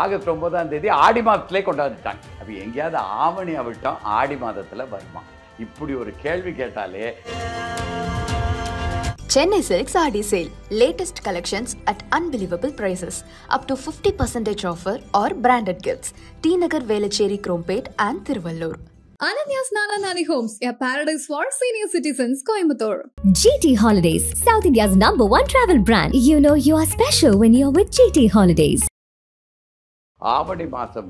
August 9ஆம் தேதி ஆடி மாதத்திலே கொண்டாந்துட்டாங்க. அப்போ எங்கேயாவது ஆவணி அவிட்டம் ஆடி மாதத்தில் வருமா? இப்படி ஒரு கேள்வி கேட்டாலே. Chennai Silks Aadi Sale. Latest collections at unbelievable prices. Up to 50% offer or branded gifts. T Nagar, Velachery, Krompet and Thiruvallur. Ananya's Nana Nani Homes, a paradise for senior citizens, Coimbatore. GT Holidays, South India's #1 travel brand. You know you are special when you're with GT Holidays. ஆவணி மாதம்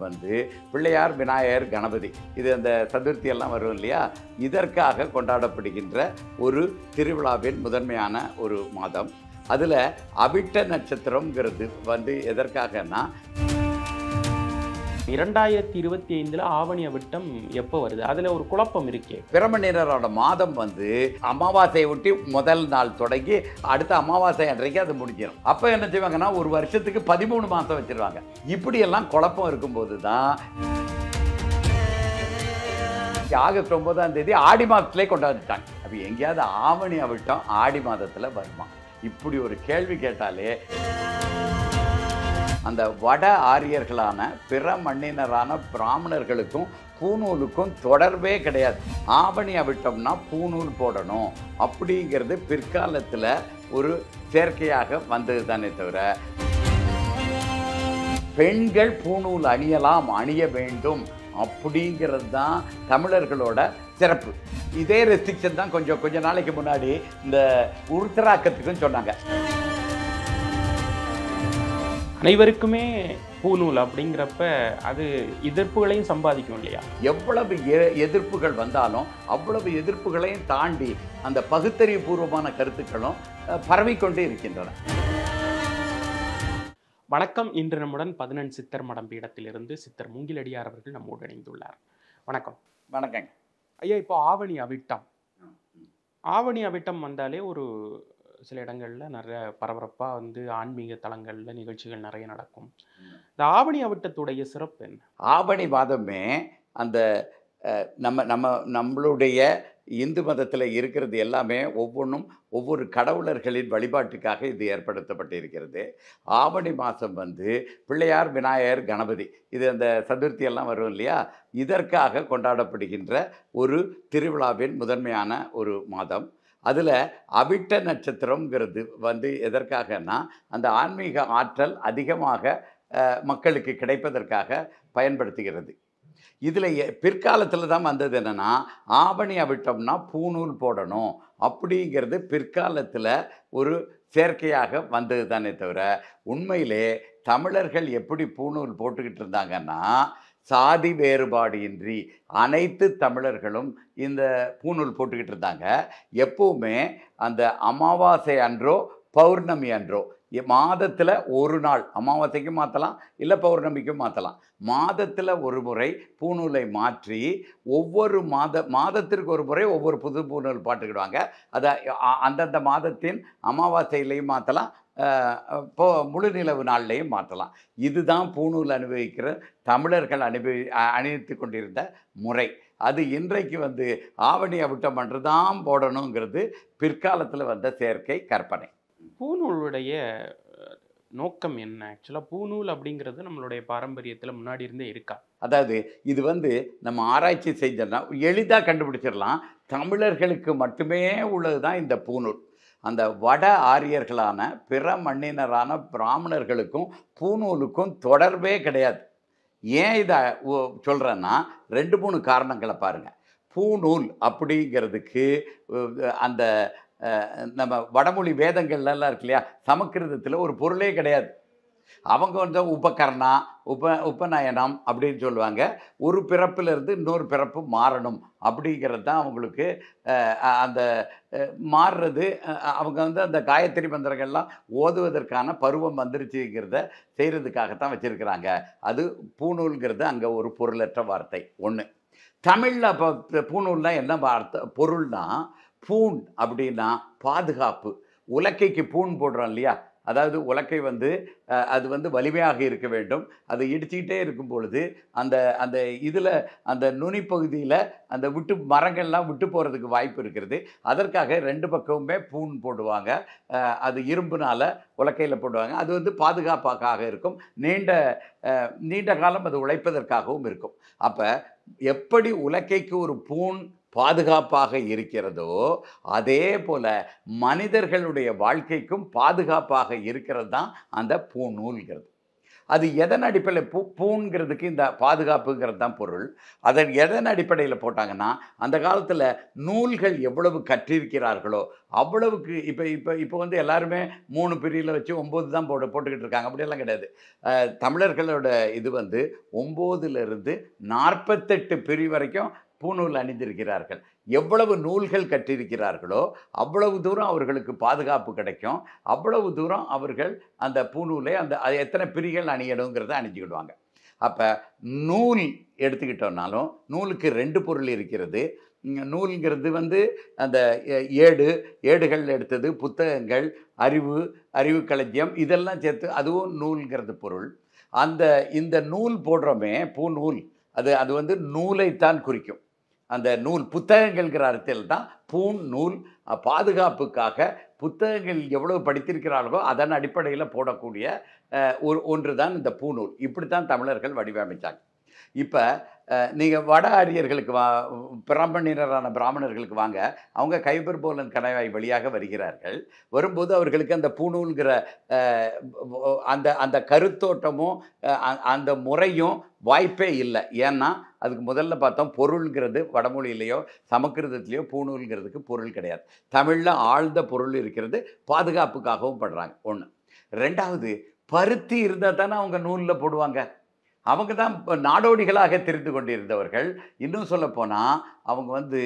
பிள்ளையார், விநாயகர், கணபதி, இது அந்த சதுர்த்தி எல்லாம் வரும் இல்லையா, இதற்காக கொண்டாடப்படுகின்ற ஒரு திருவிழாவின் முதன்மையான ஒரு மாதம். அதில் அவிட்ட நட்சத்திரம்ங்கிறது எதற்காகனா, 2025 ஆவணி அவிட்டம் எப்போ வருது? அதில் ஒரு குழப்பம் இருக்கே. பிரமணினரோட மாதம் அமாவாசையை ஒட்டி முதல் நாள் தொடங்கி அடுத்த அமாவாசை அன்றைக்கு அது முடிஞ்சிடும். அப்போ என்ன செய்வாங்கன்னா, ஒரு வருஷத்துக்கு 13 மாதம் வச்சிருவாங்க. இப்படியெல்லாம் குழப்பம் இருக்கும்போது தான் ஆகஸ்ட் 9ஆம் தேதி ஆடி மாதத்திலே கொண்டாந்துட்டாங்க. அப்போ எங்கேயாவது ஆவணி அவிட்டம் ஆடி மாதத்தில் வருமா? இப்படி ஒரு கேள்வி கேட்டாலே அந்த வட ஆரியர்களான பிற மண்ணினரான பிராமணர்களுக்கும் பூநூலுக்கும் தொடர்பே கிடையாது. ஆவணி அவிட்டம்னா பூநூல் போடணும் அப்படிங்கிறது பிற்காலத்தில் ஒரு சேர்க்கையாக வந்தது தானே தவிர, பெண்கள் பூநூல் அணியலாம், அணிய வேண்டும் அப்படிங்கிறது தான் தமிழர்களோட சிறப்பு. இதே ரெஸ்ட்ரிக்ஷன் தான் கொஞ்ச நாளைக்கு முன்னாடி இந்த உருத்தராக்கத்துக்கும் சொன்னாங்க. அனைவருக்குமே பூநூல் அப்படிங்கிறப்ப அது எதிர்ப்புகளையும் சம்பாதிக்கும் இல்லையா? எவ்வளவு எதிர்ப்புகள் வந்தாலும் அவ்வளவு எதிர்ப்புகளையும் தாண்டி அந்த பகுத்தறிவு பூர்வமான கருத்துக்களும் பரவிக்கொண்டே இருக்கின்றன. வணக்கம். இன்று நம்முடன் 11 சித்தர் மடம் பீடத்திலிருந்து சித்தர் மூங்கிலடியார் அவர்கள் நம்மோடு இணைந்துள்ளார். வணக்கம். வணக்கங்க ஐயா. இப்போ ஆவணி அவிட்டம் வந்தாலே ஒரு சில இடங்களில் நிறைய பரபரப்பாக ஆன்மீக தலங்களில் நிகழ்ச்சிகள் நிறைய நடக்கும். இந்த ஆவணி அவிட்டத்துடைய சிறப்பு என்ன? ஆவணி மாதமே அந்த நம்மளுடைய இந்து மதத்தில் இருக்கிறது எல்லாமே ஒவ்வொன்றும் ஒவ்வொரு கடவுளர்களின் வழிபாட்டுக்காக இது ஏற்படுத்தப்பட்டு இருக்கிறது. ஆவணி மாதம் பிள்ளையார், விநாயகர், கணபதி, இது அந்த சதுர்த்தி எல்லாம் வரும் இல்லையா, இதற்காக கொண்டாடப்படுகின்ற ஒரு திருவிழாவின் முதன்மையான ஒரு மாதம். அதில் அவிட்ட நட்சத்திரம்ங்கிறது எதற்காகனா, அந்த ஆன்மீக ஆற்றல் அதிகமாக மக்களுக்கு கிடைப்பதற்காக பயன்படுத்துகிறது. இதில் பிற்காலத்தில் தான் வந்தது என்னென்னா, ஆவணி அவிட்டம்னா பூநூல் போடணும் அப்படிங்கிறது பிற்காலத்தில் ஒரு சேர்க்கையாக வந்தது தானே தவிர, உண்மையிலே தமிழர்கள் எப்படி பூநூல் போட்டுக்கிட்டு இருந்தாங்கன்னா, சாதி வேறுபாடு இன்றி அனைத்து தமிழர்களும் இந்த பூநூல் போட்டுக்கிட்டு இருந்தாங்க. எப்பவுமே அந்த அமாவாசை அன்றோ பௌர்ணமி அன்றோ, மாதத்தில் ஒரு நாள், அமாவாசைக்கும் மாற்றலாம் இல்லை பௌர்ணமிக்கும் மாற்றலாம், மாதத்தில் ஒரு முறை பூநூலை மாற்றி ஒவ்வொரு மாதத்திற்கு ஒரு முறை ஒவ்வொரு புது பூநூல் பாட்டுக்கிடுவாங்க. அதை அந்தந்த மாதத்தின் அமாவாசையிலையும் மாற்றலாம், முழு நிலவு நாள்லையும் மாற்றலாம். இதுதான் பூநூல் அனுபவிக்கிற தமிழர்கள் அணிவித்து கொண்டிருந்த முறை. அது இன்றைக்கு ஆவணி அவிட்டம் அன்றுதான் போடணுங்கிறது பிற்காலத்தில் வந்த செயற்கை கற்பனை. பூநூலுடைய நோக்கம் என்ன? ஆக்சுவலாக பூநூல் அப்படிங்கிறது நம்மளுடைய பாரம்பரியத்தில் முன்னாடி இருந்தே இருக்கா? அதாவது இது நம்ம ஆராய்ச்சி செஞ்சோம்னா எளிதாக கண்டுபிடிச்சிடலாம். தமிழர்களுக்கு மட்டுமே உள்ளது தான் இந்த பூநூல். அந்த வட ஆரியர்களான பிற மண்ணினரான பிராமணர்களுக்கும் பூநூலுக்கும் தொடர்பே கிடையாது. ஏன் இதை சொல்கிறேன்னா, 2-3 காரணங்களை பாருங்கள். பூநூல் அப்படிங்கிறதுக்கு அந்த நம்ம வடமொழி வேதங்கள்லாம் இருக்கு இல்லையா, சமஸ்கிருதத்தில் ஒரு பொருளே கிடையாது. அவங்க உபகரணா, உபநயனம் அப்படின்னு சொல்லுவாங்க. ஒரு பிறப்பிலிருந்து இன்னொரு பிறப்பு மாறணும் அப்படிங்கிறது தான் அவங்களுக்கு அந்த மாறுறது. அவங்க அந்த காயத்ரி மந்திரங்கள்லாம் ஓதுவதற்கான பருவம் வந்துருச்சுங்கிறத செய்கிறதுக்காகத்தான் வச்சுருக்கிறாங்க. அது பூநூல்ங்கிறது அங்கே ஒரு பொருளற்ற வார்த்தை. ஒன்று. தமிழில் அப்போ பூநூல்னால் என்ன வார்த்தை பொருள்னா, பூண் அப்படின்னா பாதுகாப்பு. உலக்கைக்கு பூண் போடுறோம் இல்லையா, அதாவது உலக்கை வந்து அது வந்து வலிமையாக இருக்க வேண்டும். அது இடிச்சுக்கிட்டே இருக்கும் பொழுது அந்த அந்த இதில் அந்த நுனிப்பகுதியில் அந்த மரங்கள்லாம் விட்டு போகிறதுக்கு வாய்ப்பு இருக்கிறது. அதற்காக 2 பக்கமுமே பூண் போடுவாங்க. அது இரும்புனால் உலக்கையில் போடுவாங்க. அது வந்து பாதுகாப்பாக இருக்கும். நீண்ட காலம் அது உழைப்பதற்காகவும் இருக்கும். அப்போ எப்படி உலக்கைக்கு ஒரு பூண் பாதுகாப்பாக இருக்கிறதோ அதே போல மனிதர்களுடைய வாழ்க்கைக்கும் பாதுகாப்பாக இருக்கிறது தான் அந்த பூநூல்கிறது. அது எதன் அடிப்படையில் பூங்கிறதுக்கு இந்த பாதுகாப்புங்கிறது தான் பொருள். அதை எதன் அடிப்படையில் போட்டாங்கன்னா, அந்த காலத்தில் நூல்கள் எவ்வளவு கற்றிருக்கிறார்களோ அவ்வளவுக்கு இப்போ வந்து எல்லாருமே 3 பிரிவில் வச்சு 9 தான் போட்டுக்கிட்டு இருக்காங்க. அப்படியெல்லாம் கிடையாது. தமிழர்களோட இது வந்து 9லிருந்து 48 பிரி வரைக்கும் பூநூல் அணிந்திருக்கிறார்கள். எவ்வளவு நூல்கள் கற்றிருக்கிறார்களோ அவ்வளவு தூரம் அவர்களுக்கு பாதுகாப்பு கிடைக்கும். அவ்வளவு தூரம் அவர்கள் அந்த பூநூலை எத்தனை பிரிகள் அணியணுங்கிறத அணிஞ்சிக்கிடுவாங்க. அப்போ நூல் எடுத்துக்கிட்டோம்னாலும் நூலுக்கு 2 பொருள் இருக்கிறது. நூல்ங்கிறது வந்து அந்த ஏடுகள் எடுத்தது, புத்தகங்கள், அறிவு களஞ்சியம் இதெல்லாம் சேர்த்து அதுவும் நூல்ங்கிறது பொருள். இந்த நூல் போடுறோமே பூநூல், அது வந்து நூலைத்தான் குறிக்கும். அந்த நூல் புத்தகங்கள்ங்கிற அர்த்தத்தில் தான் பூண் நூல். பாதுகாப்புக்காக புத்தகங்கள் எவ்வளவு படித்திருக்கிறார்களோ அதன் அடிப்படையில் போடக்கூடிய ஒன்று தான் இந்த பூநூல். இப்படித்தான் தமிழர்கள் வடிவமைச்சாங்க. இப்போ நீங்கள் வட ஆரியர்களுக்கு பிராமணர்களுக்கு வாங்க, அவங்க கைபர் போலன் கணவாய் வழியாக வருகிறார்கள். வரும்போது அவர்களுக்கு அந்த பூநூல்கிற அந்த கருத்தோட்டமும் அந்த முறையும் வாய்ப்பே இல்லை. ஏன்னா அதுக்கு முதல்ல பார்த்தோம், பொருள்ங்கிறது வடமொழியிலையோ சமஸ்கிருதத்திலையோ பூநூல்ங்கிறதுக்கு பொருள் கிடையாது. தமிழில் ஆழ்ந்த பொருள் இருக்கிறது, பாதுகாப்புக்காகவும் படுறாங்க. 1. 2வது, பருத்தி இருந்தால் தானே அவங்க நூலில் போடுவாங்க. அவங்க தான் நாடோடிகளாக தெரிந்து கொண்டிருந்தவர்கள். இன்னும் சொல்லப்போனால் அவங்க வந்து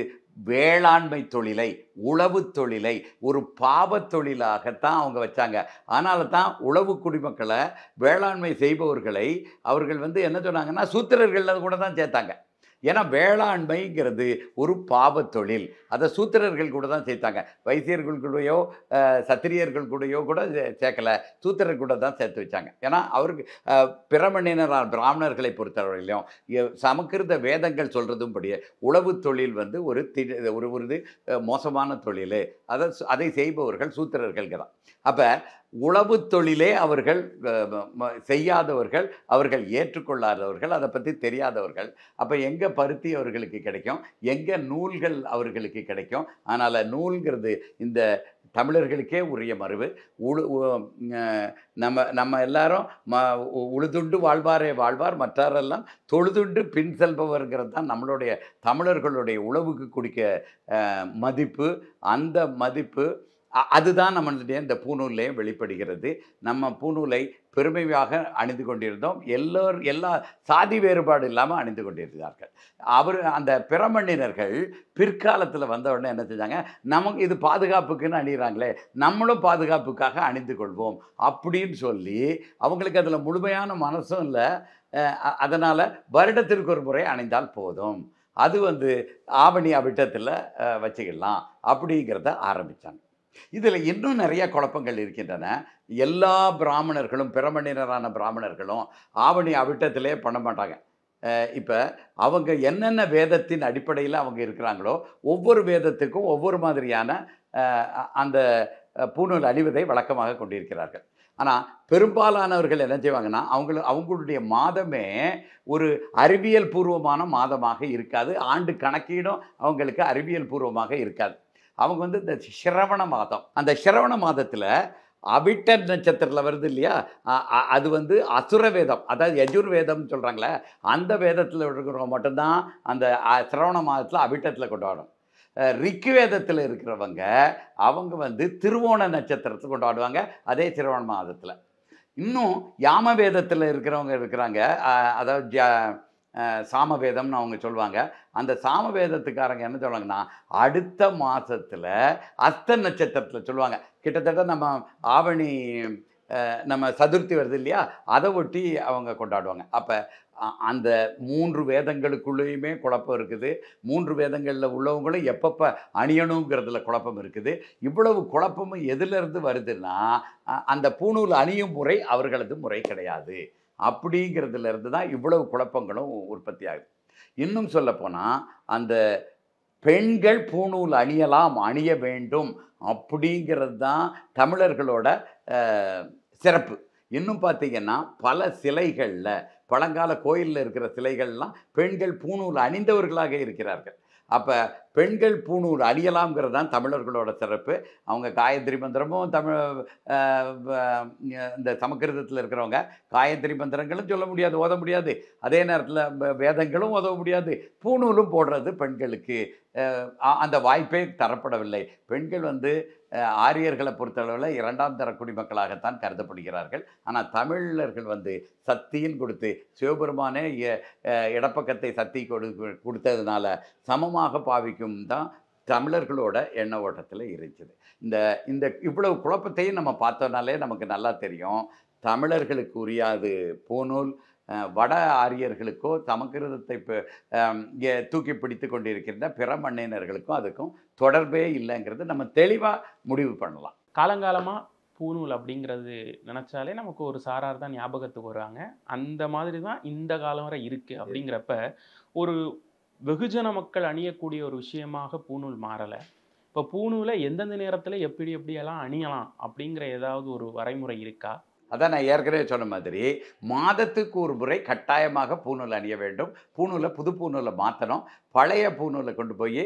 வேளாண்மை தொழிலை, உழவு தொழிலை ஒரு பாவத் தொழிலாகத்தான் அவங்க வச்சாங்க. அதனால தான் உழவு குடிமக்களை, வேளாண்மை செய்பவர்களை அவர்கள் வந்து என்ன சொன்னாங்கன்னா சூத்திரர்கள் கூட தான் சேர்த்தாங்க. ஏன்னா வேளாண்மைங்கிறது ஒரு பாவத் தொழில். அதை சூத்திரர்கள் கூட தான் சேர்த்தாங்க. வைசியர்கள் கூடயோ சத்திரியர்கள் கூடயோ கூட சேர்க்கலை, சூத்திரர்கள் கூட தான் சேர்த்து வச்சாங்க. ஏன்னா அவருக்கு பிராமணர்களை பொறுத்தவரையிலும் சமஸ்கிருத வேதங்கள் சொல்கிறதும் படியே உழவு தொழில் வந்து ஒரு மோசமான தொழில். அதை செய்பவர்கள் சூத்திரர்கள் தான். அப்போ உழவு தொழிலே அவர்கள் செய்யாதவர்கள், அவர்கள் ஏற்றுக்கொள்ளாதவர்கள், அதை பற்றி தெரியாதவர்கள். அப்போ எங்கே பருத்தி அவர்களுக்கு கிடைக்கும், எங்கே நூல்கள் அவர்களுக்கு கிடைக்கும். அதனால் நூல்கிறது இந்த தமிழர்களுக்கே உரிய மரபு. நம்ம எல்லாரும் உழுதுண்டு வாழ்வாரே வாழ்வார், மற்றாரெல்லாம் தொழுதுண்டு பின் செல்பவர்கிறது தான் நம்மளுடைய தமிழர்களுடைய உழவுக்கு கொடுக்க மதிப்பு. அந்த மதிப்பு அதுதான் நம்மளுடைய இந்த பூநூல்லையும் வெளிப்படுகிறது. நம்ம பூநூலை பெருமையாக அணிந்து கொண்டிருந்தோம். எல்லா சாதி வேறுபாடு இல்லாமல் அணிந்து கொண்டிருந்தார்கள். அந்த பிறமண்ணினர்கள் பிற்காலத்தில் வந்த உடனே என்ன செஞ்சாங்க, நமக்கு இது பாதுகாப்புக்குன்னு அணிகிறாங்களே, நம்மளும் பாதுகாப்புக்காக அணிந்து கொள்வோம் அப்படின்னு சொல்லி அவங்களுக்கு அதில் முழுமையான மனசும் இல்லை. அதனால் வருடத்திற்கு ஒரு முறை அணிந்தால் போதும், அது வந்து ஆவணி அவிட்டத்தில் வச்சுக்கலாம் அப்படிங்கிறத ஆரம்பித்தாங்க. இதில் இன்னும் நிறைய குழப்பங்கள் இருக்கின்றன. எல்லா பிராமணர்களும், பிறமணினரான பிராமணர்களும் ஆவணி அவிட்டத்திலே பண்ண மாட்டாங்க. இப்போ அவங்க என்னென்ன வேதத்தின் அடிப்படையில் அவங்க இருக்கிறாங்களோ ஒவ்வொரு வேதத்துக்கும் ஒவ்வொரு மாதிரியான அந்த பூநூல் அணிவதை வழக்கமாக கொண்டிருக்கிறார்கள். ஆனால் பெரும்பாலானவர்கள் என்ன செய்வாங்கன்னா, அவங்களுடைய மாதமே ஒரு அறிவியல் பூர்வமான மாதமாக இருக்காது. ஆண்டு கணக்கீடும் அவங்களுக்கு அறிவியல் பூர்வமாக இருக்காது. அவங்க வந்து இந்த சிரவண மாதம், அந்த சிரவண மாதத்தில் அவிட்ட நட்சத்திரத்தில் வருது இல்லையா, அது வந்து அசுர வேதம், அதாவது யஜுர்வேதம்னு சொல்கிறாங்களே, அந்த வேதத்தில் இருக்கிறவங்க மட்டும்தான் அந்த சிரவண மாதத்தில் அவிட்டத்தில் கொண்டாடும். ரிக்கு வேதத்தில் இருக்கிறவங்க அவங்க வந்து திருவோண நட்சத்திரத்தை கொண்டாடுவாங்க, அதே சிரவண மாதத்தில். இன்னும் யாம வேதத்தில் இருக்கிறவங்க இருக்கிறாங்க, அதாவது சாமவேதம்னு அவங்க சொல்லுவாங்க. அந்த சாமவேதத்துக்காரங்க என்ன சொல்லுவாங்கன்னா, அடுத்த மாதத்தில் அஸ்த நட்சத்திரத்தில் சொல்லுவாங்க. கிட்டத்தட்ட நம்ம ஆவணி நம்ம சதுர்த்தி வருது இல்லையா, அதை ஒட்டி அவங்க கொண்டாடுவாங்க. அப்போ அந்த 3 வேதங்களுக்குள்ளேயுமே குழப்பம் இருக்குது. 3 வேதங்களில் உள்ளவங்களும் எப்பப்போ அணியணுங்கிறதுல குழப்பம் இருக்குது. இவ்வளவு குழப்பமும் எதிலிருந்து வருதுன்னா, அந்த பூணூல் அணியும் முறை அவர்களது முறை கிடையாது. அப்படிங்கிறதுல இருந்து தான் இவ்வளவு குழப்பங்களும் உற்பத்தி ஆகுது. இன்னும் சொல்லப்போனால், அந்த பெண்கள் பூணூல் அணியலாம், அணிய வேண்டும் அப்படிங்கிறது தான் தமிழர்களோட சிறப்பு. இன்னும் பார்த்தீங்கன்னா, பல சிலைகளில், பழங்கால கோயிலில் இருக்கிற சிலைகள்லாம் பெண்கள் பூணூல் அணிந்தவர்களாக இருக்கிறார்கள். அப்போ பெண்கள் பூணூல் அணியலாம்ங்கிறது தான் தமிழர்களோட சிறப்பு. அவங்க காயத்ரி மந்திரமும் இந்த சமஸ்கிருதத்தில் இருக்கிறவங்க காயத்ரி மந்திரங்களும் சொல்ல முடியாது, ஓத முடியாது. அதே நேரத்தில் வேதங்களும் ஓத முடியாது. பூணூலும் போடுறது பெண்களுக்கு அந்த வாய்ப்பே தரப்படவில்லை. பெண்கள் ஆரியர்களை பொறுத்தளவில் 2ஆம் தர குடிமக்களாகத்தான் கருதப்படுகிறார்கள். ஆனால் தமிழர்கள் சத்தின்னு கொடுத்து, சிவபெருமானே இடப்பக்கத்தை சத்தி கொடுத்ததுனால சமமாக பாவிக்கும் தான் தமிழர்களோட எண்ண ஓட்டத்தில் இருந்துச்சு. இந்த இவ்வளவு குழப்பத்தையும் நம்ம பார்த்தோன்னாலே நமக்கு நல்லா தெரியும், தமிழர்களுக்கு உரியாது பூணூல், வட ஆரியர்களுக்கோ சமஸ்கிருதத்தை தூக்கி பிடித்து கொண்டிருக்கின்ற பிற மண்ணினர்களுக்கும் அதுக்கும் தொடர்பே இல்லைங்கிறது நம்ம தெளிவாக முடிவு பண்ணலாம். காலங்காலமாக பூணூல் அப்படிங்கிறது நினச்சாலே நமக்கு ஒரு சாரார் தான் ஞாபகத்துக்கு வருவாங்க. அந்த மாதிரி தான் இந்த காலம் வரை இருக்குது. அப்படிங்கிறப்ப ஒரு வெகுஜன மக்கள் அணியக்கூடிய ஒரு விஷயமாக பூணூல் மாறலை. இப்போ பூணூலை எந்தெந்த நேரத்தில் எப்படியெல்லாம் அணியலாம் அப்படிங்கிற ஏதாவது ஒரு வரைமுறை இருக்கா? அதான் நான் ஏற்கனவே சொன்ன மாதிரி, மாதத்துக்கு ஒரு முறை கட்டாயமாக பூணூல் அணிய வேண்டும். பூணூலை புது பூணூலை மாற்றணும். பழைய பூணூலை கொண்டு போய்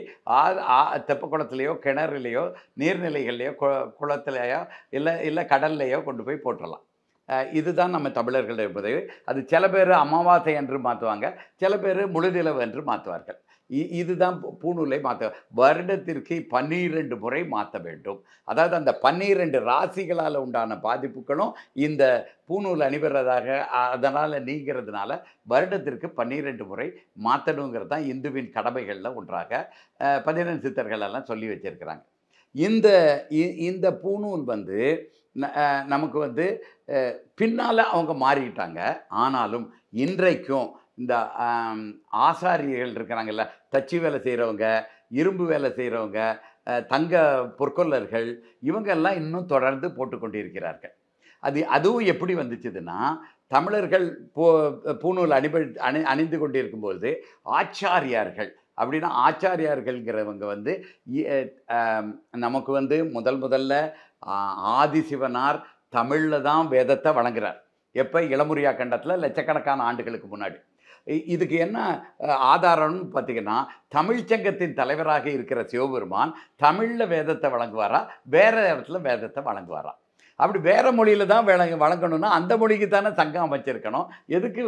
தெப்ப குளத்துலையோ கிணறுலையோ நீர்நிலைகள்லையோ குளத்துலையோ இல்லை கடல்லையோ கொண்டு போய் போட்டுடலாம். இதுதான் நம்ம தமிழர்கள் இருப்பது. அது சில பேர் அமாவாசை என்று மாற்றுவாங்க, சில பேர் முழுநிலவு என்று மாற்றுவார்கள். இதுதான் பூணூலை மாற்ற வருடத்திற்கு 12 முறை மாற்ற வேண்டும். அதாவது அந்த 12 ராசிகளால் உண்டான பாதிப்புகளும் இந்த பூணூல் அணிவதாக அதனால் நீங்கிறதுனால வருடத்திற்கு 12 முறை மாற்றணுங்கிறது தான் இந்துவின் கடமைகளில் ஒன்றாக 12 சித்தர்களெல்லாம் சொல்லி வச்சிருக்கிறாங்க. இந்த பூணூல் நமக்கு பின்னால் அவங்க மாறிட்டாங்க. ஆனாலும் இன்றைக்கும் இந்த ஆசாரியர்கள் இருக்கிறாங்கல்ல, தச்சு வேலை செய்கிறவங்க, இரும்பு வேலை செய்கிறவங்க, தங்க பொற்கொல்லர்கள், இவங்கெல்லாம் இன்னும் தொடர்ந்து போட்டுக்கொண்டிருக்கிறார்கள். அதுவும் எப்படி வந்துச்சுதுன்னா, தமிழர்கள் பூணூல் அணிந்து கொண்டிருக்கும்போது ஆச்சாரியார்கள், அப்படின்னா ஆச்சாரியார்கள்ங்கிறவங்க நமக்கு முதல்ல ஆதிசிவனார் தமிழில் தான் வேதத்தை வழங்குகிறார். எப்போ? இளமுரியா கண்டத்தில் லட்சக்கணக்கான ஆண்டுகளுக்கு முன்னாடி. இதுக்கு என்ன ஆதாரம்னு பார்த்தீங்கன்னா, தமிழ்ச்சங்கத்தின் தலைவராக இருக்கிற சிவபெருமான் தமிழில் வேதத்தை வழங்குவாரா, வேறு இடத்துல வேதத்தை வழங்குவாரா? அப்படி வேறு மொழியில் தான் வழங்கணும்னா அந்த மொழிக்கு தானே சங்கம் அமைச்சிருக்கணும். எதுக்கு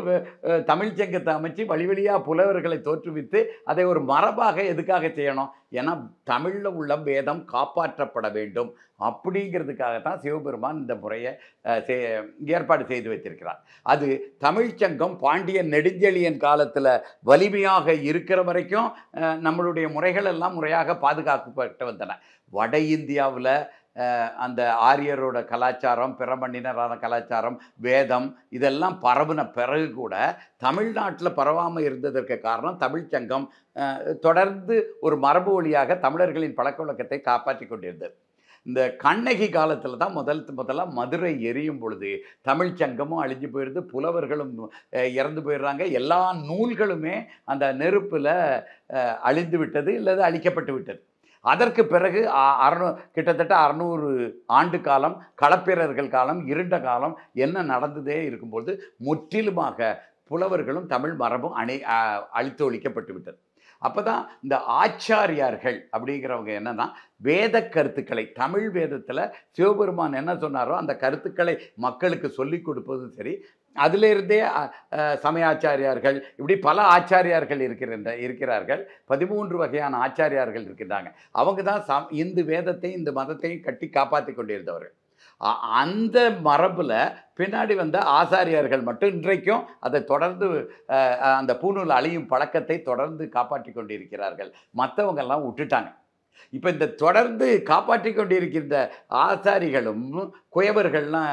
தமிழ்ச்சங்கத்தை அமைச்சு வழியாக புலவர்களை தோற்றுவித்து அதை ஒரு மரபாக எதுக்காக செய்யணும்? ஏன்னா தமிழில் உள்ள வேதம் காப்பாற்றப்பட வேண்டும் அப்படிங்கிறதுக்காகத்தான் சிவபெருமான் இந்த முறையை ஏற்பாடு செய்து வச்சிருக்கிறார். அது தமிழ்ச்சங்கம் பாண்டியன் நெடுஞ்செழியன் காலத்தில் வலிமையாக இருக்கிற வரைக்கும் நம்மளுடைய முறைகள் எல்லாம் முறையாக பாதுகாக்கப்பட்டு வந்தன. வட இந்தியாவில் அந்த ஆரியரோட கலாச்சாரம், பிற மண்ணினரான கலாச்சாரம், வேதம் இதெல்லாம் பரவுன பிறகு கூட தமிழ்நாட்டில் பரவாமல் இருந்ததற்கு காரணம் தமிழ்ச்சங்கம் தொடர்ந்து ஒரு மரபு வழியாக தமிழர்களின் பழக்க வழக்கத்தை காப்பாற்றி கொண்டிருந்தது. இந்த கண்ணகி காலத்தில் தான் முதல்ல மதுரை எரியும் பொழுது தமிழ்ச்சங்கமும் அழிஞ்சு போயிடுது, புலவர்களும் இறந்து போயிடுறாங்க, எல்லா நூல்களுமே அந்த நெருப்பில் அழிந்து விட்டது இல்லது அழிக்கப்பட்டு விட்டது. அதற்கு பிறகு கிட்டத்தட்ட 600 ஆண்டு காலம் களப்பிரர்கள் காலம், இருண்ட காலம் என்ன நடந்ததே இருக்கும்போது முற்றிலுமாக புலவர்களும் தமிழ் மரபும் அழித்து ஒழிக்கப்பட்டு விட்டது. அப்போ தான் இந்த ஆச்சாரியார்கள் அப்படிங்கிறவங்க என்னன்னா, வேத கருத்துக்களை தமிழ் வேதத்தில் சிவபெருமான் என்ன சொன்னாரோ அந்த கருத்துக்களை மக்களுக்கு சொல்லிக் கொடுப்பதும் சரி, அதிலிருந்தே சமயாச்சாரியார்கள், இப்படி பல ஆச்சாரியார்கள் இருக்கிறார்கள். 13 வகையான ஆச்சாரியார்கள் இருக்கின்றாங்க. அவங்க தான் இந்து வேதத்தையும் இந்த மதத்தையும் கட்டி காப்பாற்றி கொண்டிருந்தவர்கள். அந்த மரபில் பின்னாடி வந்த ஆசாரியார்கள் மட்டும் இன்றைக்கும் அதை தொடர்ந்து அந்த பூணூல் அழியும் பழக்கத்தை தொடர்ந்து காப்பாற்றி கொண்டிருக்கிறார்கள். மற்றவங்கெல்லாம் விட்டுட்டாங்க. இப்போ இந்த தொடர்ந்து காப்பாற்றி கொண்டிருக்கின்ற ஆசாரிகளும் குயவர்கள்லாம்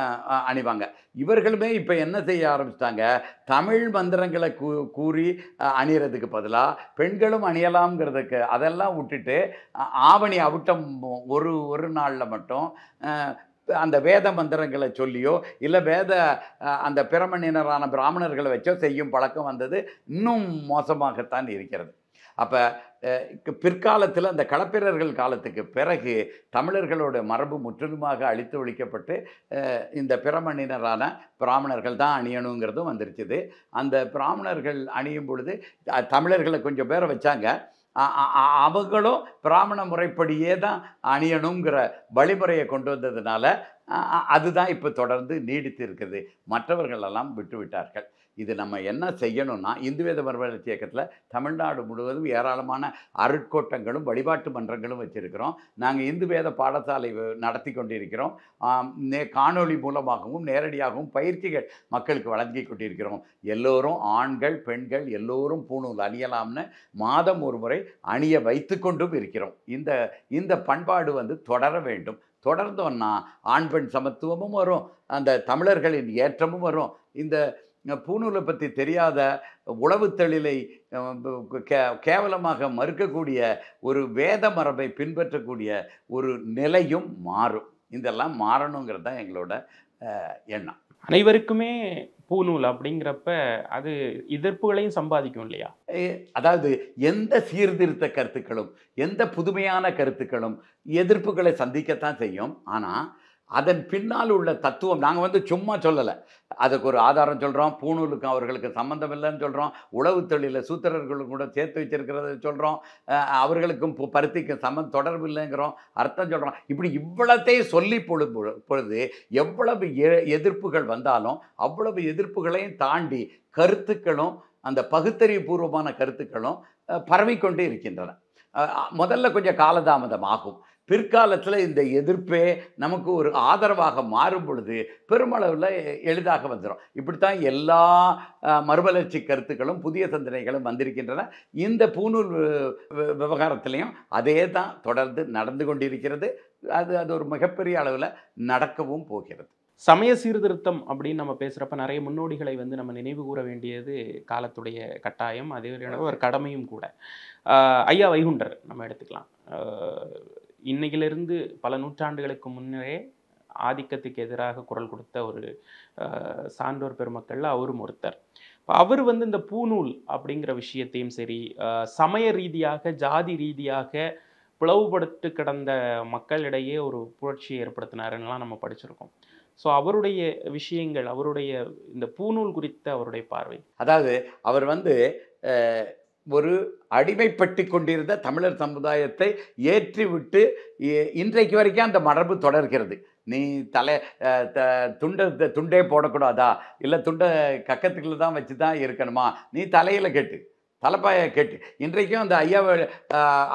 அணிவாங்க. இவர்களுமே இப்போ என்ன செய்ய ஆரம்பிச்சிட்டாங்க, தமிழ் மந்திரங்களை கூறி அணியறதுக்கு பதிலாக பெண்களும் அணியலாம்ங்கிறதுக்கு அதெல்லாம் விட்டுட்டு ஆவணி அவிட்டம் ஒரு நாளில் மட்டும் அந்த வேத மந்திரங்களை சொல்லியோ இல்லை வேத அந்த பிரமணினரான பிராமணர்களை வச்சோ செய்யும் பழக்கம் வந்தது இன்னும் மோசமாகத்தான் இருக்கிறது. அப்போ பிற்காலத்தில் அந்த களப்பிரர்கள் காலத்துக்கு பிறகு தமிழர்களோட மரபு முற்றிலுமாக அழித்து ஒழிக்கப்பட்டு இந்த பிரமணினரான பிராமணர்கள் தான் அணியணுங்கிறதும் வந்துருச்சுது. அந்த பிராமணர்கள் அணியும் பொழுது தமிழர்களை கொஞ்சம் பேரை வச்சாங்க, அவங்களும் பிராமண முறைப்படியே தான் அணியணுங்கிற வழிமுறையை கொண்டு வந்ததுனால அதுதான் இப்போ தொடர்ந்து நீடித்து இருக்குது. மற்றவர்களெல்லாம் விட்டுவிட்டார்கள். இது நம்ம என்ன செய்யணும்னா, இந்து வேத மறுமலர்ச்சி இயக்கத்தில் தமிழ்நாடு முழுவதும் ஏராளமான அருட்கோட்டங்களும் வழிபாட்டு மன்றங்களும் வச்சுருக்கிறோம். நாங்கள் இந்து வேத பாடசாலை நடத்தி கொண்டிருக்கிறோம். காணொளி மூலமாகவும் நேரடியாகவும் பயிற்சிகள் மக்களுக்கு வழங்கி கொண்டிருக்கிறோம். எல்லோரும் ஆண்கள் பெண்கள் எல்லோரும் பூணூல் அணியலாம்னு மாதம் ஒரு முறை அணிய வைத்து கொண்டும் இருக்கிறோம். இந்த பண்பாடு தொடர வேண்டும். தொடர்ந்தோன்னா ஆண் பெண் சமத்துவமும் வரும், அந்த தமிழர்களின் ஏற்றமும் வரும். இந்த பூணூலை பற்றி தெரியாத உளவு தொழிலை கேவலமாக மறுக்கக்கூடிய ஒரு வேத மரபை பின்பற்றக்கூடிய ஒரு நிலையும் மாறும். இதெல்லாம் மாறணுங்கிறது தான் எங்களோட எண்ணம். அனைவருக்குமே பூணூல் அப்படிங்கிறப்ப அது எதிர்ப்புகளையும் சம்பாதிக்கும் இல்லையா? அதாவது எந்த சீர்திருத்த கருத்துக்களும் எந்த புதுமையான கருத்துக்களும் எதிர்ப்புகளை சந்திக்கத்தான் செய்யும். ஆனால் அதன் பின்னால் உள்ள தத்துவம் நாங்கள் சும்மா சொல்லலை, அதுக்கு ஒரு ஆதாரம் சொல்கிறோம். பூணூலுக்கும் அவர்களுக்கு சம்மந்தம் இல்லைன்னு சொல்கிறோம். உழவு தொழிலில் சூத்திரர்களும் கூட சேர்த்து வச்சிருக்கிறத சொல்கிறோம். அவர்களுக்கும் பருத்திக்கும் தொடர்பு இல்லைங்கிறோம், அர்த்தம் சொல்கிறோம். இப்படி இவ்வளத்தையும் சொல்லி பொழுது எவ்வளவு எதிர்ப்புகள் வந்தாலும் அவ்வளவு எதிர்ப்புகளையும் தாண்டி கருத்துக்களும் அந்த பகுத்தறிவு பூர்வமான கருத்துக்களும் பரவிக்கொண்டே இருக்கின்றன. முதல்ல கொஞ்சம் காலதாமதம் ஆகும். பிற்காலத்தில் இந்த எதிர்ப்பே நமக்கு ஒரு ஆதரவாக மாறும் பொழுது பெருமளவில் எளிதாக வந்துடும். இப்படித்தான் எல்லா மறுமலர்ச்சி கருத்துக்களும் புதிய சிந்தனைகளும் வந்திருக்கின்றன. இந்த பூணூல் விவகாரத்திலையும் அதே தான் தொடர்ந்து நடந்து கொண்டிருக்கிறது. அது ஒரு மிகப்பெரிய அளவில் நடக்கவும் போகிறது. சமய சீர்திருத்தம் அப்படின்னு நம்ம பேசுகிறப்ப நிறைய முன்னோடிகளை நம்ம நினைவு கூற வேண்டியது காலத்துடைய கட்டாயம், அதே ஒரு கடமையும் கூட. ஐயா வைகுண்டர் நம்ம எடுத்துக்கலாம். இன்னையிலிருந்து பல நூற்றாண்டுகளுக்கு முன்னரே ஆதிக்கத்துக்கு எதிராக குரல் கொடுத்த ஒரு சான்றோர் பெருமக்களில் அவரும் ஒருத்தர். அவர் இந்த பூணூல் அப்படிங்கிற விஷயத்தையும் சரி, சமய ரீதியாக ஜாதி ரீதியாக பிளவுபடுத்து கிடந்த மக்களிடையே ஒரு புரட்சியை ஏற்படுத்தினாருன்னெலாம் நம்ம படிச்சிருக்கோம். ஸோ அவருடைய விஷயங்கள், அவருடைய இந்த பூணூல் குறித்த அவருடைய பார்வை, அதாவது அவர் ஒரு அடிமைப்பட்டு கொண்டிருந்த தமிழர் சமுதாயத்தை ஏற்றிவிட்டு இன்றைக்கு வரைக்கும் அந்த மரபு தொடர்கிறது. நீ துண்டே போடக்கூடாதா, இல்லை துண்டை கக்கத்துக்குள்ள தான் வச்சு தான் இருக்கணுமா, நீ தலையில் கெட்டு தலைப்பாயை கெட்டு. இன்றைக்கும் அந்த ஐயா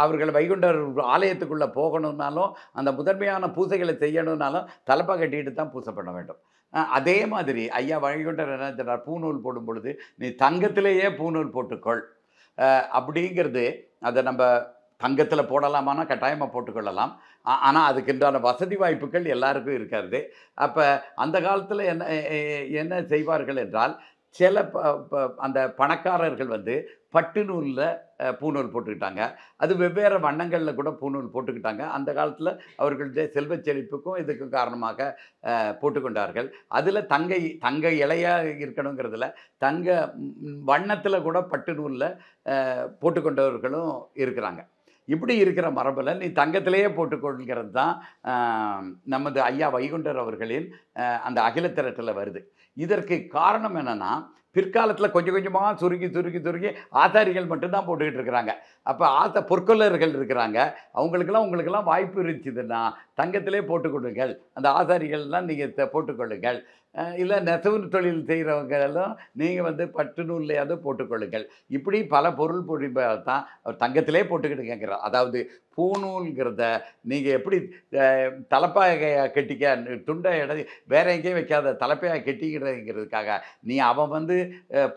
அவர்கள் வைகுண்டர் ஆலயத்துக்குள்ளே போகணுன்னாலும் அந்த முதன்மையான பூசைகளை செய்யணுன்னாலும் தலைப்பா கட்டிக்கிட்டு தான் பூசை பண்ண வேண்டும். அதே மாதிரி ஐயா வைகுண்டர் என்ன சொன்னார், பூணூல் போடும் பொழுது நீ தங்கத்திலேயே பூணூல் போட்டுக்கொள் அப்படிங்கிறது. அதை நம்ம தங்கத்தில் போடலாமான்னா கட்டாயமாக போட்டுக்கொள்ளலாம். ஆனால் அதுக்குண்டான வசதி வாய்ப்புகள் எல்லாருக்கும் இருக்காது. அப்போ அந்த காலத்தில் என்ன செய்வார்கள் என்றால், சில அந்த பணக்காரர்கள் பட்டு நூலில் பூணூல் போட்டுக்கிட்டாங்க. அது வெவ்வேறு வண்ணங்களில் கூட பூணூல் போட்டுக்கிட்டாங்க. அந்த காலத்தில் அவர்களுடைய செல்வச் செழிப்புக்கும் இதுக்கும் காரணமாக போட்டுக்கொண்டார்கள். அதில் தங்க இலையாக இருக்கணுங்கிறதுல தங்க வண்ணத்தில் கூட பட்டு நூலில் போட்டுக்கொண்டவர்களும் இருக்கிறாங்க. இப்படி இருக்கிற மரபில் நீ தங்கத்திலேயே போட்டுக்கொள்கிறது தான் நமது ஐயா வைகுண்டர் அவர்களின் அந்த அகிலத்திரட்டில் வருது. இதற்கு காரணம் என்னென்னா, பிற்காலத்தில் கொஞ்சம் கொஞ்சமாக சுருக்கி ஆசாரிகள் மட்டும்தான் போட்டுக்கிட்டு இருக்கிறாங்க. அப்போ பொற்கொள்ளர்கள் இருக்கிறாங்க, உங்களுக்கெல்லாம் வாய்ப்பு இருந்துச்சுன்னா தங்கத்திலே போட்டுக்கொள்ளுங்கள், அந்த ஆசாரிகள்லாம் நீங்கள் போட்டுக்கொள்ளுங்கள். இல்லை நெசவு தொழில் செய்கிறவங்களும் நீங்கள் வந்து பட்டு நூல்லையாவது போட்டுக்கொள்ளுங்கள். இப்படி பல பொருள் பொழிப்பால் தான் தங்கத்திலே போட்டுக்கிட்டுங்கிறார். அதாவது பூநூல்ங்கிறத நீங்கள் எப்படி தலைப்பாகையாக கெட்டிக்க துண்டை வேற எங்கேயும் வைக்காத தலைப்பாக கெட்டிக்கிறதுங்கிறதுக்காக அவன் வந்து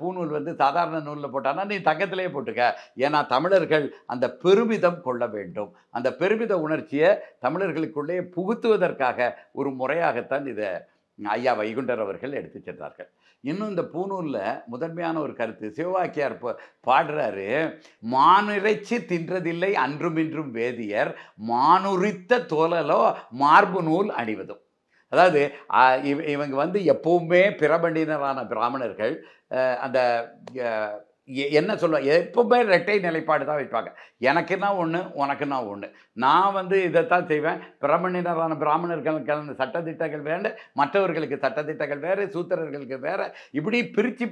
பூநூல் வந்து சாதாரண நூலில் போட்டானா நீ தங்கத்திலே போட்டுக்க. ஏன்னா தமிழர்கள் அந்த பெருமிதம் கொள்ள வேண்டும். அந்த பெருமித உணர்ச்சியை தமிழர்களுக்குள்ளே புகுத்துவதற்காக ஒரு முறையாகத்தான் இதை ஐயா வைகுண்டர் அவர்கள் எடுத்து சென்றார்கள். இன்னும் இந்த பூநூலில் முதன்மையான ஒரு கருத்து சிவவாக்கியார் பாடுறாரு, மானிறைச்சி தின்றதில்லை அன்றுமின்றும் வேதியர் மானுரித்த தோலலோ மார்பு நூல் அணிவதும். அதாவது இவங்க வந்து எப்பவுமே பிரபண்டினரான பிராமணர்கள் அந்த என்ன சொல்லுவாங்க, எப்பவுமே இரட்டை நிலைப்பாடு தான் வைப்பாங்க. எனக்குன்னா ஒன்று உனக்குன்னா ஒன்று. நான் வந்து இதைத்தான் செய்வேன். பிராமணர்களுக்கு சட்டத்திட்டங்கள் வேறு, மற்றவர்களுக்கு சட்டத்திட்டங்கள் வேறு, சூத்திரர்களுக்கு வேறு, இப்படி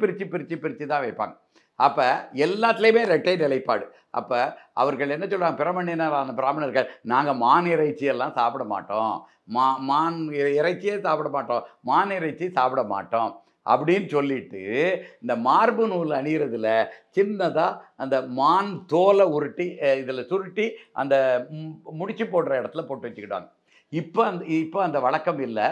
பிரித்து தான் வைப்பாங்க. அப்போ எல்லாத்துலேயுமே இரட்டை நிலைப்பாடு. அப்போ அவர்கள் என்ன சொல்கிறாங்க, பிரமணினரான பிராமணர்கள் நாங்கள் மான் இறைச்சியெல்லாம் சாப்பிட மாட்டோம், மான் இறைச்சியே சாப்பிட மாட்டோம், மான் இறைச்சி சாப்பிட மாட்டோம் அப்படின்னு சொல்லிட்டு இந்த மார்பு நூல் அணிகிறதுல சின்னதாக அந்த மான் தோலை உருட்டி இதில் சுருட்டி அந்த முடிச்சு போடுற இடத்துல போட்டு வச்சுக்கிட்டாங்க. இப்போ அந்த வழக்கம் இல்லை.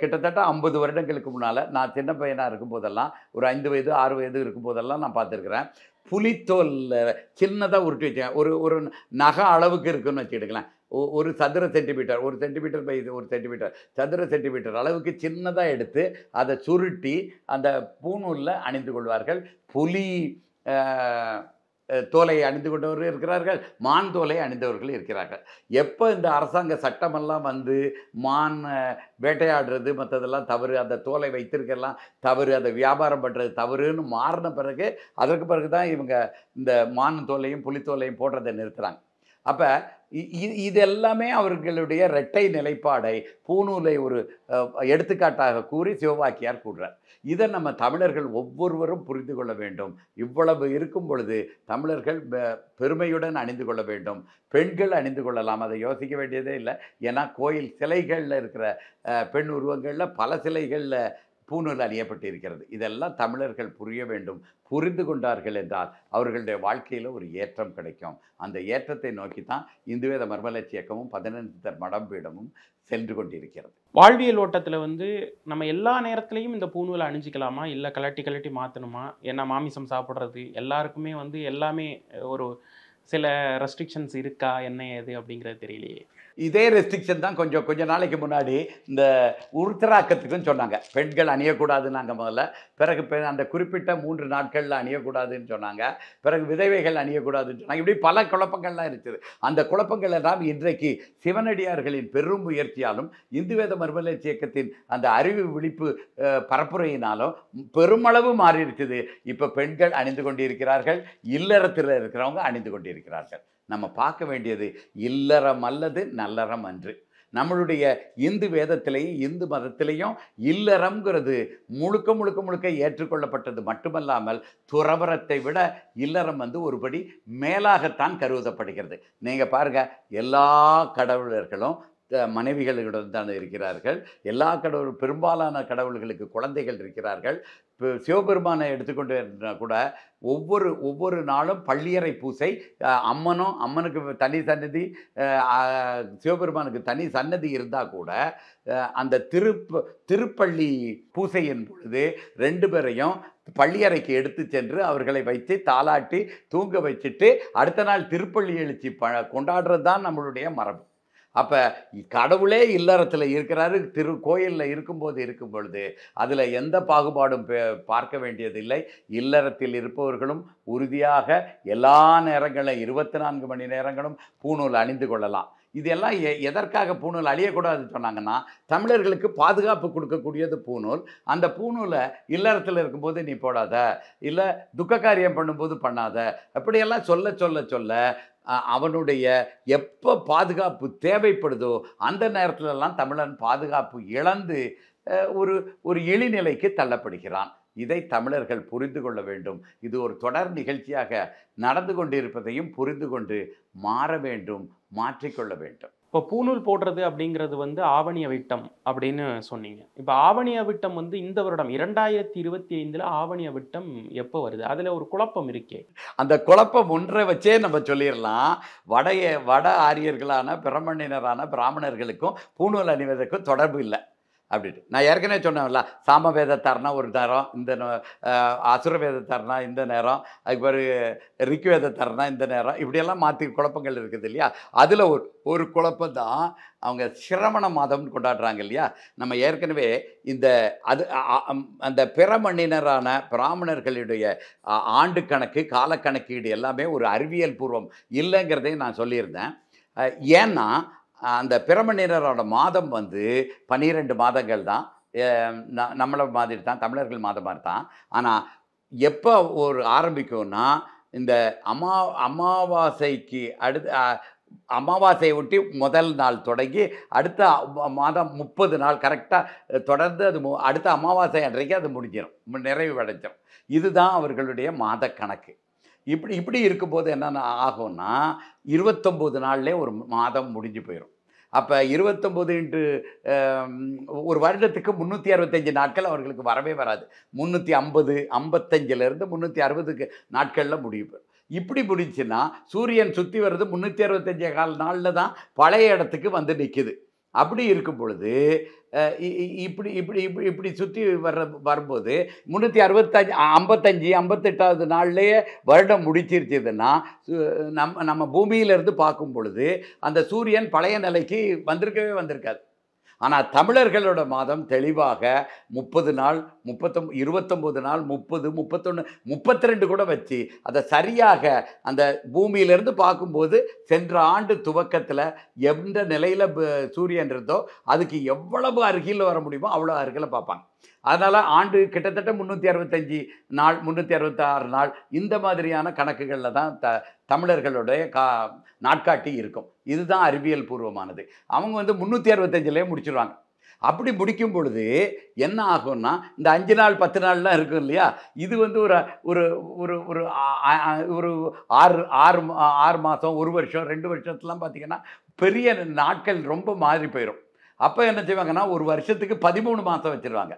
கிட்டத்தட்ட 50 வருடங்களுக்கு முன்னால் நான் சின்ன பையனாக இருக்கும்போதெல்லாம், ஒரு 5 வயது 6 வயது இருக்கும்போதெல்லாம் நான் பார்த்துருக்குறேன். புலித்தோலில் சின்னதாக உருட்டி வச்சேன். ஒரு நக அளவுக்கு இருக்குன்னு வச்சுக்கிட்டுங்களேன். ஒரு சதுர சென்டிமீட்டர், 1 சென்டிமீட்டர் பை 1 சென்டிமீட்டர், சதுர சென்டிமீட்டர் அளவுக்கு சின்னதாக எடுத்து அதை சுருட்டி அந்த பூநூலில் அணிந்து கொள்வார்கள். புலி தோலை அணிந்து கொண்டவர்கள் இருக்கிறார்கள், மான் தோலை அணிந்தவர்கள் இருக்கிறார்கள். எப்போ இந்த அரசாங்க சட்டமெல்லாம் வந்து மான் வேட்டையாடுறது மற்றதெல்லாம் தவறு, அந்த தோலை வைத்திருக்கலாம் தவறு, அதை வியாபாரம் பண்ணுறது தவறுன்னு மாறின பிறகு அதற்கு பிறகு தான் இவங்க இந்த மான் தோலையும் புலித்தோலையும் போடுறதை நிறுத்துகிறாங்க. அப்போ இதெல்லாமே அவர்களுடைய இரட்டை நிலைப்பாடை பூநூலை ஒரு எடுத்துக்காட்டாக கூறி சிவவாக்கியார் கூறுறார். இதை நம்ம தமிழர்கள் ஒவ்வொருவரும் புரிந்து கொள்ள வேண்டும். இவ்வளவு இருக்கும் பொழுது தமிழர்கள் பெருமையுடன் அணிந்து கொள்ள வேண்டும். பெண்கள் அணிந்து கொள்ளலாம், அதை யோசிக்க வேண்டியதே இல்லை. ஏன்னா கோயில் சிலைகளில் இருக்கிற பெண் உருவங்களில் பல சிலைகளில் பூநூல் அணியப்பட்டு இருக்கிறது. இதெல்லாம் தமிழர்கள் புரிய வேண்டும். புரிந்து கொண்டார்கள் என்றால் அவர்களுடைய வாழ்க்கையில் ஒரு ஏற்றம் கிடைக்கும். அந்த ஏற்றத்தை நோக்கி தான் இந்து வேத மர்மலட்சி இயக்கமும் 15 மடம்பீடமும் சென்று கொண்டிருக்கிறது. வாழ்வியல் ஓட்டத்தில் வந்து நம்ம எல்லா நேரத்துலையும் இந்த பூநூலை அணிஞ்சிக்கலாமா, இல்லை கலட்டி மாற்றணுமா? ஏன்னா மாமிசம் சாப்பிட்றது எல்லாருக்குமே வந்து எல்லாமே ஒரு சில ரெஸ்ட்ரிக்ஷன்ஸ் இருக்கா, என்ன ஏது அப்படிங்கிறது தெரியலையே. இதே ரெஸ்ட்ரிக்ஷன் தான் கொஞ்ச நாளைக்கு முன்னாடி இந்த உருத்தராக்கத்துக்குன்னு சொன்னாங்க. பெண்கள் அணியக்கூடாதுன்னாங்க முதல்ல. பிறகு அந்த குறிப்பிட்ட 3 நாட்களில் அணியக்கூடாதுன்னு சொன்னாங்க. பிறகு விதவைகள் அணியக்கூடாதுன்னு சொன்னாங்க. இப்படி பல குழப்பங்கள்லாம் இருக்குது. அந்த குழப்பங்கள் எல்லாம் இன்றைக்கு சிவனடியார்களின் பெரும் முயற்சியாலும் இந்து வேத மர்மலட்சி இயக்கத்தின் அந்த அறிவு விழிப்பு பரப்புரையினாலும் பெருமளவு மாறி இருக்குது. இப்போ பெண்கள் அணிந்து கொண்டிருக்கிறார்கள், இல்லறத்தில் இருக்கிறவங்க அணிந்து கொண்டிருக்கிறார்கள். நம்ம பார்க்க வேண்டியது இல்லறம் அல்லது நல்லறம் அன்று. நம்மளுடைய இந்து வேதத்திலையும் இந்து மதத்திலையும் இல்லறம்ங்கிறது முழுக்க ஏற்றுக்கொள்ளப்பட்டது மட்டுமல்லாமல் துறவரத்தை விட இல்லறம் வந்து ஒருபடி மேலாகத்தான் கருதப்படுகிறது. நீங்கள் பாருங்கள், எல்லா கடவுளர்களும் மனைவிகளுடன் தான் இருக்கிறார்கள். எல்லா பெரும்பாலான கடவுள்களுக்கு குழந்தைகள் இருக்கிறார்கள். சிவபெருமானை எடுத்துக்கொண்டு கூட ஒவ்வொரு நாளும் பள்ளியறை பூசை, அம்மனுக்கு தனி சன்னதி, சிவபெருமானுக்கு தனி சன்னதி இருந்தால் கூட அந்த திருப்பள்ளி பூசையின் பொழுது 2 பேரையும் பள்ளியறைக்கு எடுத்து சென்று அவர்களை வைத்து தாலாட்டி தூங்க வச்சுட்டு அடுத்த நாள் திருப்பள்ளி எழுச்சி கொண்டாடுறது தான் நம்மளுடைய மரபு. அப்போ கடவுளே இல்லறத்தில் இருக்கிறாரு, கோயிலில் இருக்கும் பொழுது அதில் எந்த பாகுபாடும் பார்க்க வேண்டியதில்லை. இல்லறத்தில் இருப்பவர்களும் உறுதியாக எல்லா நேரங்களும் 24 மணி நேரங்களும் பூநூல் அணிந்து கொள்ளலாம். இதெல்லாம் எதற்காக பூநூல் அழியக்கூடாதுன்னு சொன்னாங்கன்னா, தமிழர்களுக்கு பாதுகாப்பு கொடுக்கக்கூடியது பூநூல். அந்த பூநூலை இல்லறத்தில் இருக்கும்போது நீ போடாத, இல்லை துக்க காரியம் பண்ணும்போது பண்ணாத, அப்படியெல்லாம் சொல்ல அவனுடைய எப்போ பாதுகாப்பு தேவைப்படுதோ அந்த நேரத்திலெல்லாம் தமிழன் பாதுகாப்பு இழந்து ஒரு இழிநிலைக்கு தள்ளப்படுகிறான். இதை தமிழர்கள் புரிந்து கொள்ள வேண்டும். இது ஒரு தொடர் நிகழ்ச்சியாக நடந்து கொண்டிருப்பதையும் புரிந்து கொண்டு மாற வேண்டும், மாற்றிக்கொள்ள வேண்டும். இப்போ பூணூல் போடுறது அப்படிங்கிறது வந்து ஆவணி அவிட்டம் அப்படின்னு சொன்னீங்க. இப்போ ஆவணி அவிட்டம் வந்து இந்த வருடம் 2025 ஆவணி அவிட்டம் எப்போ வருது? அதுல ஒரு குழப்பம் இருக்கே. அந்த குழப்பம் ஒன்றை வச்சே நம்ம சொல்லிடலாம். வட ஆரியர்களான பிறமண்ணினரான பிராமணர்களுக்கும் பூணூல் அணிவதற்கும் தொடர்பு இல்லை அப்படின்ட்டு. நான் ஏற்கனவே சொன்னேன்ல, சாம வேதத்தார்னா ஒரு நேரம், இந்த அசுர வேதத்தார்னா இந்த நேரம், அதுக்கு பிறகு ரிக்கு வேதத்தார்னா இந்த நேரம், இப்படியெல்லாம் மாற்றி குழப்பங்கள் இருக்குது இல்லையா? அதில் ஒரு குழப்பம் தான் அவங்க சிரவண மாதம்னு கொண்டாடுறாங்க இல்லையா? நம்ம ஏற்கனவே இந்த அது அந்த பிறமண்ணினரான பிராமணர்களுடைய ஆண்டு கணக்கு, காலக்கணக்கீடு எல்லாமே ஒரு அறிவியல் பூர்வம் இல்லைங்கிறதையும் நான் சொல்லியிருந்தேன். ஏன்னா அந்த பிறமண்ணினரோட மாதம் வந்து 12 மாதங்கள் தான். நம்மள மாதிரி தான், தமிழர்கள் மாதம் மாதிரி தான். ஆனால் எப்போ ஒரு ஆரம்பிக்கும்னா, இந்த அமாவாசைக்கு அடுத்து அமாவாசையை ஒட்டி முதல் நாள் தொடங்கி அடுத்த மாதம் 30 நாள் கரெக்டாக தொடர்ந்து அது அடுத்த அமாவாசை அன்றைக்கு அது முடிஞ்சிடும், நிறைவடைஞ்சிடும். இதுதான் அவர்களுடைய மாத கணக்கு. இப்படி இருக்கும்போது என்னென்ன ஆகும்னா, 29 நாள்லேயே ஒரு மாதம் முடிஞ்சு போயிடும். அப்போ 29 ஒரு வருடத்துக்கு 365 நாட்கள் அவர்களுக்கு வரவே வராது. 350, 55லேருந்து 360 நாட்களில் முடியும். இப்படி முடிஞ்சுன்னா சூரியன் சுற்றி வர்றது 365 நாளில் தான் பழைய இடத்துக்கு வந்து நிற்குது. அப்படி இருக்கும் பொழுது இப்படி சுற்றி வரும்போது 355, 58வது நாள்லேயே வருடம் முடிச்சிருச்சுதுன்னா நம்ம பூமியிலேருந்து பார்க்கும் பொழுது அந்த சூரியன் பழைய நிலைக்கு வந்திருக்காது. ஆனால் தமிழர்களோட மாதம் தெளிவாக 30 நாள், 29 நாள், 30, 31, 32 கூட வச்சு அதை சரியாக அந்த பூமியிலேருந்து பார்க்கும்போது சென்ற ஆண்டு துவக்கத்தில் எந்த நிலையில் சூரியன் இருந்தோ அதுக்கு எவ்வளவு அருகில் வர முடியுமோ அவ்வளோ அருகில் பார்ப்பாங்க. அதனால் ஆண்டு கிட்டத்தட்ட 365 நாள், 366 நாள் இந்த மாதிரியான கணக்குகளில் தான் தமிழர்களுடைய நாட்காட்டி இருக்கும். இதுதான் அறிவியல் பூர்வமானது. அவங்க வந்து 365லேயே முடிச்சிடுவாங்க. அப்படி முடிக்கும் பொழுது என்ன ஆகும்னா, இந்த 5 நாள் 10 நாள்லாம் இருக்கும் இல்லையா, இது வந்து ஒரு ஒரு ஒரு ஒரு 6 மாதம், 1 வருஷம், 2 வருஷத்துலாம் பார்த்திங்கன்னா பெரிய நாட்கள் ரொம்ப மாறி போயிடும். அப்போ என்ன செய்வாங்கன்னா, ஒரு வருஷத்துக்கு 13 மாதம் வச்சுருவாங்க.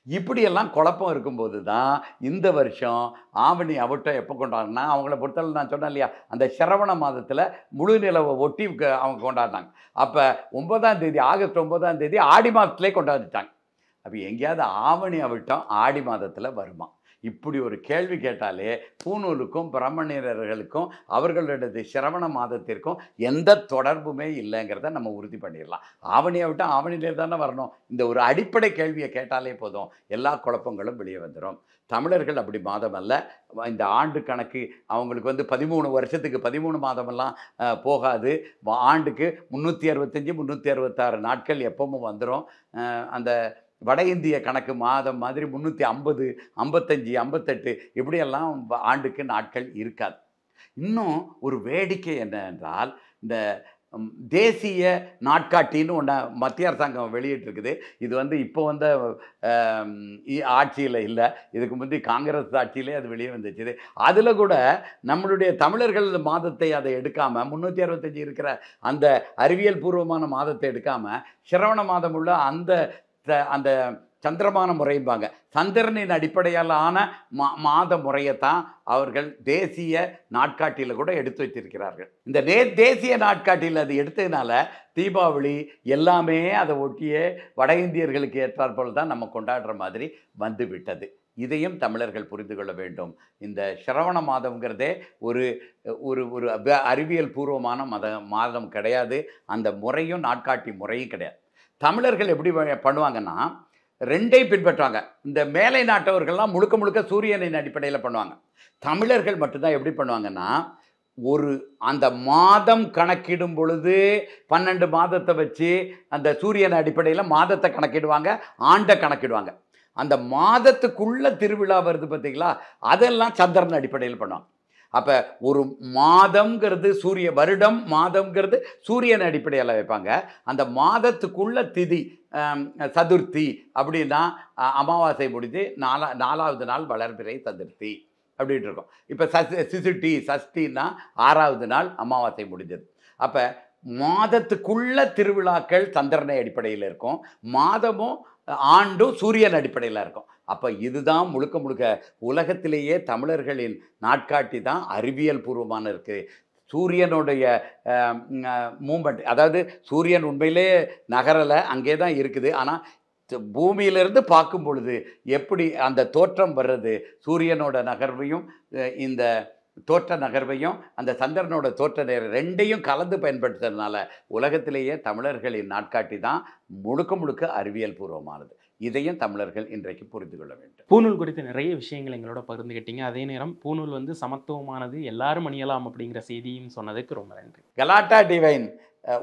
இப்படியெல்லாம் குழப்பம் இருக்கும்போது தான் இந்த வருஷம் ஆவணி அவிட்டம் எப்போ கொண்டாடுனா, அவங்கள பொறுத்தவரை நான் சொன்னேன் இல்லையா, அந்த சிரவண மாதத்தில் முழு நிலவை ஒட்டி அவங்க கொண்டாடினாங்க. அப்போ 9ஆம் தேதி, ஆகஸ்ட் 9ஆம் தேதி ஆடி மாதத்துலேயே கொண்டாடிட்டாங்க. அப்போ எங்கேயாவது ஆவணி அவிட்டம் ஆடி மாதத்தில் வருமா? இப்படி ஒரு கேள்வி கேட்டாலே பூணூலுக்கும் பிராமணியர்களுக்கும் அவர்களுடைய சிரவண மாதத்திற்கும் எந்த தொடர்புமே இல்லைங்கிறத நம்ம உறுதி பண்ணிடலாம். ஆவணியை விட்டு ஆவணியிலே தானே வரணும். இந்த ஒரு அடிப்படை கேள்வியை கேட்டாலே போதும், எல்லா குழப்பங்களும் வெளியே வந்துடும். தமிழர்கள் அப்படி மாதம் அல்ல. இந்த ஆண்டு கணக்கு அவங்களுக்கு வந்து 13 வருஷத்துக்கு 13 மாதமெல்லாம் போகாது. ஆண்டுக்கு 365, 366 நாட்கள் எப்பவும் வந்துடும். அந்த வட இந்திய கணக்கு மாதம் மாதிரி 350, 55, 58 இப்படியெல்லாம் ஆண்டுக்கு நாட்கள் இருக்காது. இன்னும் ஒரு வேடிக்கை என்ன என்றால், இந்த தேசிய நாட்காட்டின்னு ஒன்று மத்திய அரசாங்கம் வெளியிட்டிருக்குது. இது வந்து இப்போ வந்த ஆட்சியில் இல்லை, இதுக்கு முந்தி காங்கிரஸ் ஆட்சியிலே அது வெளியே வந்துச்சு. அதில் கூட நம்மளுடைய தமிழர்கள் மாதத்தை அதை எடுக்காமல் 365 இருக்கிற அந்த அறிவியல் பூர்வமான மாதத்தை எடுக்காமல் சிரவண மாதம் உள்ள அந்த சந்திரமான முறைம்பாங்க, சந்திரனின் அடிப்படையிலான மாத முறையைத்தான் அவர்கள் தேசிய நாட்காட்டியில் கூட எடுத்து வச்சிருக்கிறார்கள். இந்த தேசிய நாட்காட்டியில் அது எடுத்ததுனால தீபாவளி எல்லாமே அதை ஒட்டியே வட இந்தியர்களுக்கு ஏற்றாற்போல் தான் நம்ம கொண்டாடுற மாதிரி வந்து விட்டது. இதையும் தமிழர்கள் புரிந்து கொள்ள வேண்டும். இந்த சிரவண மாதம்ங்கிறதே ஒரு ஒரு ஒரு அறிவியல் பூர்வமான மாதம் கிடையாது. அந்த முறையும் நாட்காட்டி முறையும் கிடையாது. தமிழர்கள் எப்படி பண்ணுவாங்கன்னா, 2ஐயும் பின்பற்றுவாங்க. இந்த மேலை நாட்டவர்கள்லாம் முழுக்க சூரியனின் அடிப்படையில் பண்ணுவாங்க. தமிழர்கள் மட்டும்தான் எப்படி பண்ணுவாங்கன்னா, அந்த மாதம் கணக்கிடும் பொழுது 12 மாதத்தை வச்சு அந்த சூரியன் அடிப்படையில் மாதத்தை கணக்கிடுவாங்க, ஆண்டை கணக்கிடுவாங்க. அந்த மாதத்துக்குள்ள திருவிழா வருது பார்த்தீங்களா, அதெல்லாம் சந்திரன் அடிப்படையில் பண்ணுவாங்க. அப்போ ஒரு மாதம்ங்கிறது வருடம் மாதம்ங்கிறது சூரியன் அடிப்படையில் வைப்பாங்க. அந்த மாதத்துக்குள்ள திதி சதுர்த்தி அப்படின்னா அமாவாசை முடிஞ்சு 4வது நாள் வளர்பிறை சதுர்த்தி அப்படின்ட்டு இருக்கும். இப்போ சிசுட்டி சஷ்டின்னா 6வது நாள் அமாவாசை முடிஞ்சது. அப்போ மாதத்துக்குள்ள திருவிழாக்கள் சந்திரனை அடிப்படையில் இருக்கும், மாதமும் ஆண்டும் சூரியன் அடிப்படையில் இருக்கும். அப்போ இதுதான் முழுக்க முழுக்க உலகத்திலேயே தமிழர்களின் நாட்காட்டி தான் அறிவியல் பூர்வமான இருக்குது. சூரியனுடைய மூமெண்ட், அதாவது சூரியன் உண்மையிலே நகரலை, அங்கே தான் இருக்குது. ஆனால் பூமியிலிருந்து பார்க்கும் பொழுது எப்படி அந்த தோற்றம் வர்றது, சூரியனோட நகர்வையும் இந்த தோற்ற நகர்வையும் அந்த சந்திரனோட தோற்ற நேரம் ரெண்டையும் கலந்து பயன்படுத்துறதுனால உலகத்திலேயே தமிழர்களின் நாட்காட்டி தான் முழுக்க முழுக்க அறிவியல் பூர்வமானது. இதையும் தமிழர்கள் இன்றைக்கு புரிந்து கொள்ள வேண்டும். பூநூல் குறித்து நிறைய விஷயங்கள் எங்களோட பகிர்ந்துக்கிட்டீங்க. அதே நேரம் பூநூல் வந்து சமத்துவமானது, எல்லாரும் அணியலாம் அப்படிங்கிற செய்தியும் சொன்னதுக்கு ரொம்ப நன்றி. கலாட்டா டிவைன்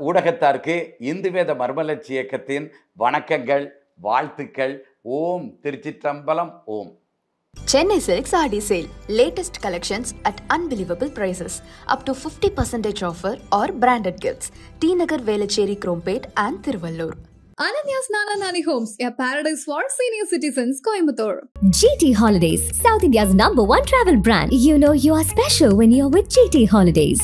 ஊடகத்தாருக்கு இந்து வேத மர்மலட்சி இயக்கத்தின் வணக்கங்கள், வாழ்த்துக்கள். ஓம் திருச்சிற்றம்பலம். ஓம். Chennai Silks Aadi Sale. Latest collections at unbelievable prices. Up to 50% offer or branded gifts. T Nagar, Velachery, Krompet and Thiruvallur. Ananya's Nana Nani Homes, a paradise for senior citizens, Coimbatore. GT Holidays, South India's #1 travel brand. You know you are special when you're with GT Holidays.